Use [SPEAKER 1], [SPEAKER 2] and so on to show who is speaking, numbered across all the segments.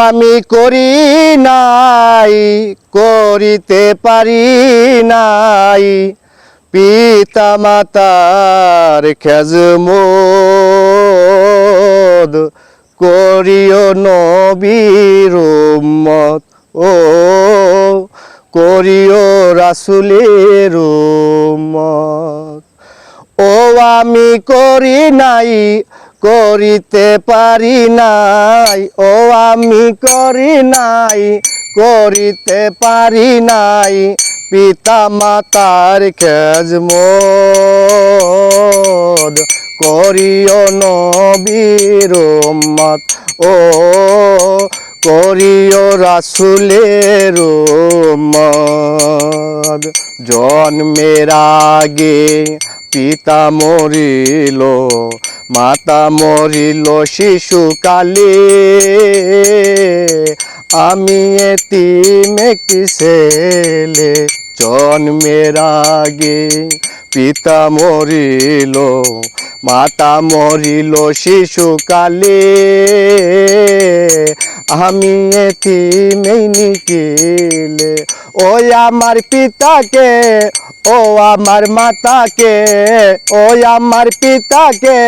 [SPEAKER 1] আমি করি নাই, করিতে পারি নাই, পিতা মাতার খেজমত করিও নবীর উম্মত, ও করিও রাসূলের উম্মত। ও আমি করি নাই, করিতে পারি নাই, ও আমি করি নাই, করিতে পারি নাই, পিতা মাতার খেজমত করিও নবীর উম্মত, ও করিও রাসূলের উম্মত। জন্মের আগে পিতা মরিল, মাতা মরিল শিশুকালে, আমি এতিম একটি ছেলে। জন্মের আগে পিতা মরিল, মাতা মরিল শিশুকালে, আমি এতিম এই নিখিলে। ওই আমার পিতাকে, ও আমার মাতাকে, ওই আমার পিতাকে,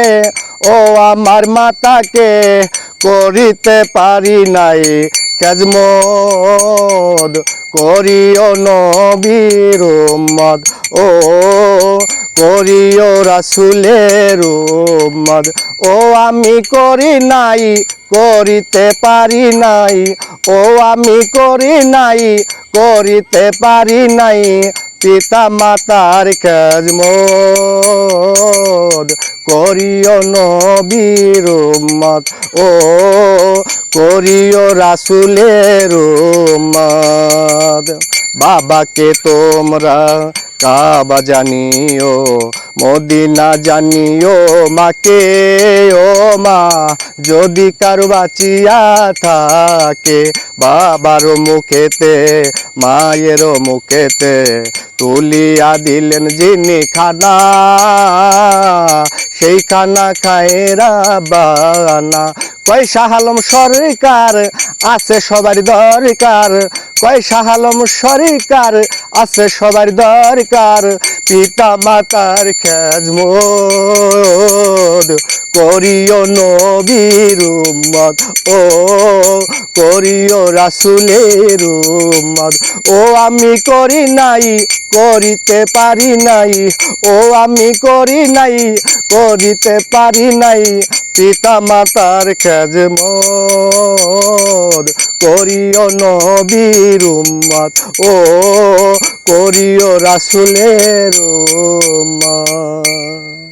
[SPEAKER 1] ও আমার মাতাকে করিতে পারি নাই খেজমত করিও নবীর উম্মত, ও করিও রাসূলের উম্মত। ও আমি করি নাই, করিতে পারি নাই, ও আমি করি নাই, করিতে পারি নাই, পিতা মাতার খেজমত করিও নবীর উম্মত, ও করিও রাসূলের উম্মত। বাবাকে তোমরা কাবা জানিও, মদিনা জানিও, মাকে ও মা যদি কারো বাঁচিয়া থাকে, বাবার মুখেতে মায়ের মুখেতে তুলিয়া দিলেন যিনি খানা, সেই খানা খায় রাব্বানা। কয় শাহ আলম সরকার আছে সবার দরকার, কয় শাহ আলম সরকার আছে সবার দরকার, পিতা মাতার খেজমত করিও নবীর উম্মত, ও করিও রাসূলের উম্মত। ও আমি করি নাই, করিতে পারি নাই, ও আমি করি নাই, করিতে পারি নাই, পিতা মাতার খেজমত করিও নবীর উম্মত, ও করিও রাসূলের উম্মত।